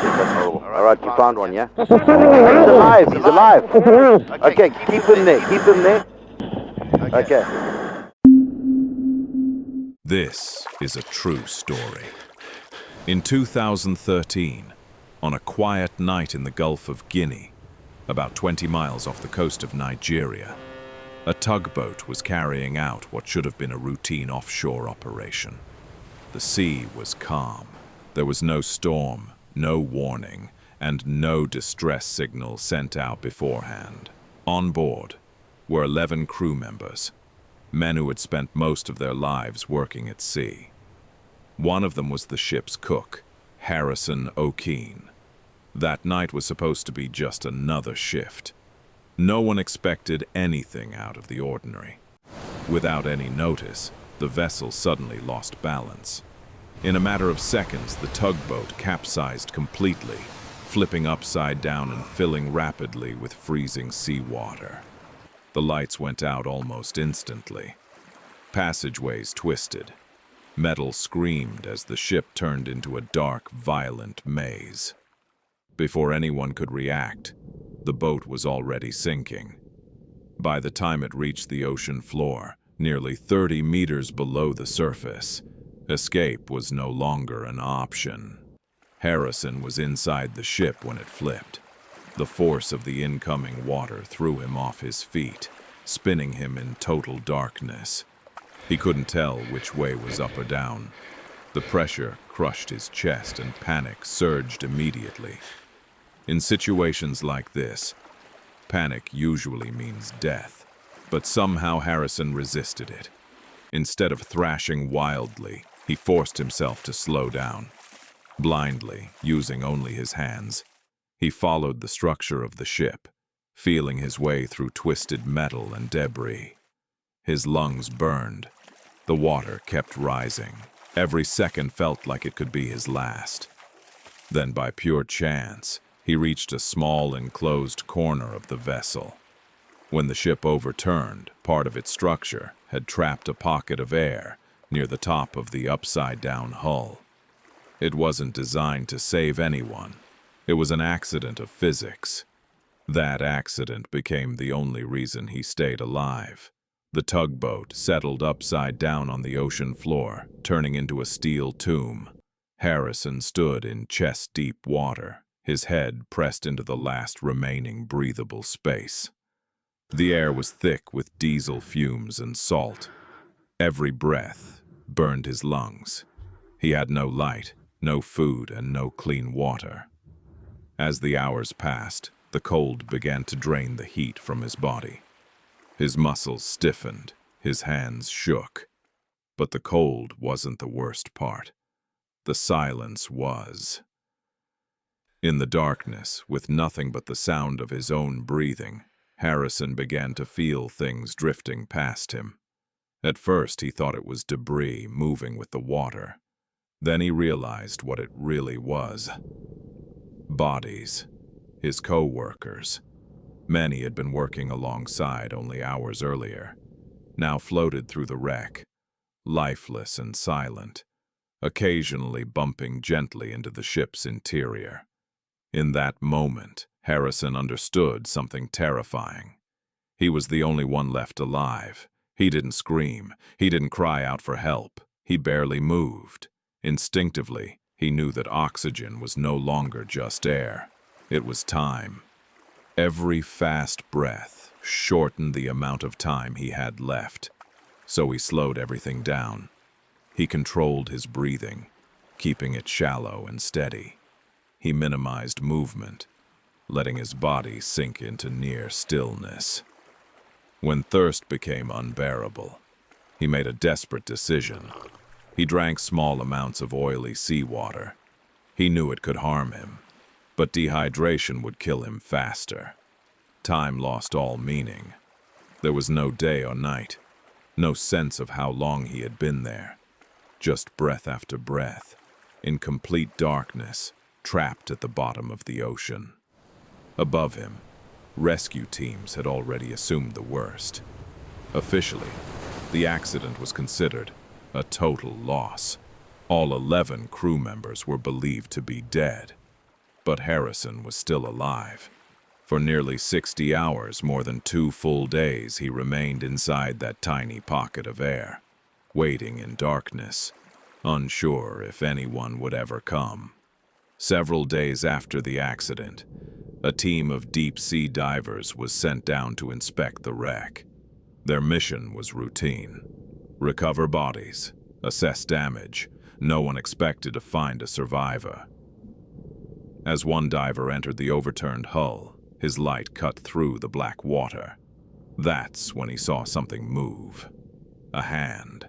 That's horrible. All right, you found one, yeah? He's alive. He's alive. Okay, keep him there. Keep him there. Okay. This is a true story. In 2013, on a quiet night in the Gulf of Guinea, about 20 miles off the coast of Nigeria, a tugboat was carrying out what should have been a routine offshore operation. The sea was calm. There was no storm, no warning, and no distress signal sent out beforehand. On board were 11 crew members, men who had spent most of their lives working at sea. One of them was the ship's cook, Harrison O'Keefe. That night was supposed to be just another shift. No one expected anything out of the ordinary. Without any notice, the vessel suddenly lost balance. In a matter of seconds, the tugboat capsized completely, flipping upside down and filling rapidly with freezing seawater. The lights went out almost instantly. Passageways twisted. Metal screamed as the ship turned into a dark, violent maze. Before anyone could react, the boat was already sinking. By the time it reached the ocean floor, nearly 30 meters below the surface, escape was no longer an option. Harrison was inside the ship when it flipped. The force of the incoming water threw him off his feet, spinning him in total darkness. He couldn't tell which way was up or down. The pressure crushed his chest and panic surged immediately. In situations like this, panic usually means death, but somehow Harrison resisted it. Instead of thrashing wildly, he forced himself to slow down. Blindly, using only his hands, he followed the structure of the ship, feeling his way through twisted metal and debris. His lungs burned. The water kept rising. Every second felt like it could be his last. Then, by pure chance, he reached a small enclosed corner of the vessel. When the ship overturned, part of its structure had trapped a pocket of air near the top of the upside-down hull. It wasn't designed to save anyone. It was an accident of physics. That accident became the only reason he stayed alive. The tugboat settled upside down on the ocean floor, turning into a steel tomb. Harrison stood in chest-deep water, his head pressed into the last remaining breathable space. The air was thick with diesel fumes and salt. Every breath burned his lungs. He had no light, no food, and no clean water. As the hours passed, the cold began to drain the heat from his body. His muscles stiffened, his hands shook. But the cold wasn't the worst part. The silence was. In the darkness, with nothing but the sound of his own breathing, Harrison began to feel things drifting past him. At first, he thought it was debris moving with the water. Then he realized what it really was. Bodies. His co-workers. Men he had been working alongside only hours earlier, now floated through the wreck, lifeless and silent, occasionally bumping gently into the ship's interior. In that moment, Harrison understood something terrifying. He was the only one left alive. He didn't scream. He didn't cry out for help. He barely moved. Instinctively, he knew that oxygen was no longer just air. It was time. Every fast breath shortened the amount of time he had left, so he slowed everything down. He controlled his breathing, keeping it shallow and steady. He minimized movement, letting his body sink into near stillness. When thirst became unbearable, he made a desperate decision. He drank small amounts of oily seawater. He knew it could harm him, but dehydration would kill him faster. Time lost all meaning. There was no day or night, no sense of how long he had been there. Just breath after breath, in complete darkness, trapped at the bottom of the ocean. Above him, rescue teams had already assumed the worst. Officially, the accident was considered a total loss. All 11 crew members were believed to be dead. But Harrison was still alive. For nearly 60 hours, more than 2 full days, he remained inside that tiny pocket of air, waiting in darkness, unsure if anyone would ever come. Several days after the accident, a team of deep-sea divers was sent down to inspect the wreck. Their mission was routine: recover bodies, assess damage. No one expected to find a survivor. As one diver entered the overturned hull, his light cut through the black water. That's when he saw something move. A hand.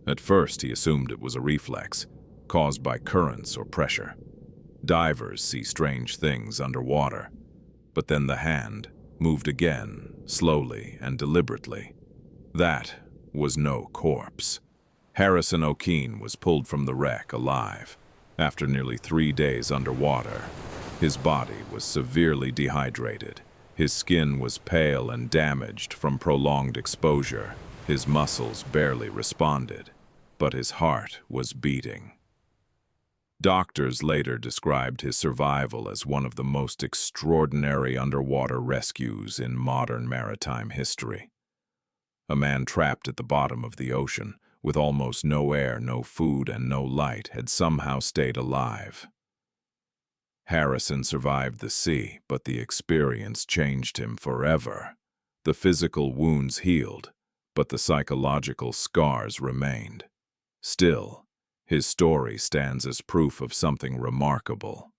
At first, he assumed it was a reflex, caused by currents or pressure. Divers see strange things underwater. But then the hand moved again, slowly and deliberately. That was no corpse. Harrison O'Keefe was pulled from the wreck alive. After nearly 3 days underwater, his body was severely dehydrated. His skin was pale and damaged from prolonged exposure. His muscles barely responded, but his heart was beating. Doctors later described his survival as one of the most extraordinary underwater rescues in modern maritime history. A man trapped at the bottom of the ocean, with almost no air, no food, and no light, had somehow stayed alive. Harrison survived the sea, but the experience changed him forever. The physical wounds healed, but the psychological scars remained. Still, his story stands as proof of something remarkable.